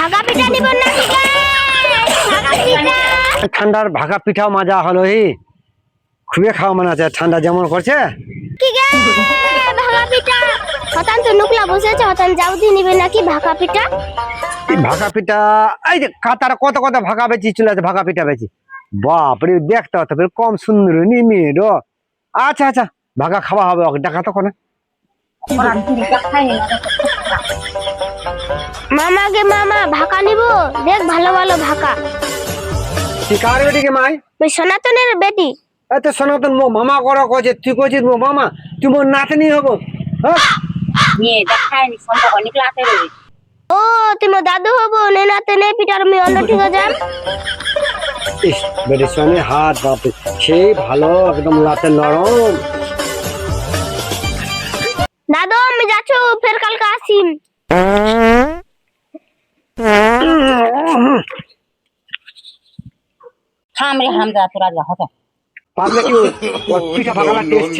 ভাগা পিঠা নিব নাকি ভাগা পিঠা ঠান্ডার ভাগা পিঠাও মজা হলো খুবই খাওয়া মনে আছে ঠান্ডা যেমন করছে কি গে ভাগা পিঠা হতান তো নুকলা বসেছে হতান যাও দি নিবে নাকি ভাগা পিঠা এই ভাগা পিঠা এই যে কাতার কত কত ভাগা বেচি চলে আছে ভাগা পিঠা বেচি বাপরে দেখতে হতো কম সুন্দর নিমির আচ্ছা আচ্ছা ভাগা খাওয়া হবে ওকে দেখা তো কোনে মামা গে মামা ভাকা নিব দেখ ভালো ভালো ভাকা তুই কার বেটি কে মাই ওই সনাতনের বেটি এত সনাতন মো মামা করা কছে তুই কছিস মো মামা তুই মোর নাতনি হবো হ্যাঁ ও তুমি দাদু হবো নেনাতে নে পিঠার আমি অন্য ঠিক আছে ইস বেটির সঙ্গে হাত বাপরে সেই ভালো একদম লাতে নরম দাদু আমি যাচ্ছি ফের কালকে আসিম থাম রে হামজা তোরা যা হতো পাবলে কি পিঠা ভাগা টেস্ট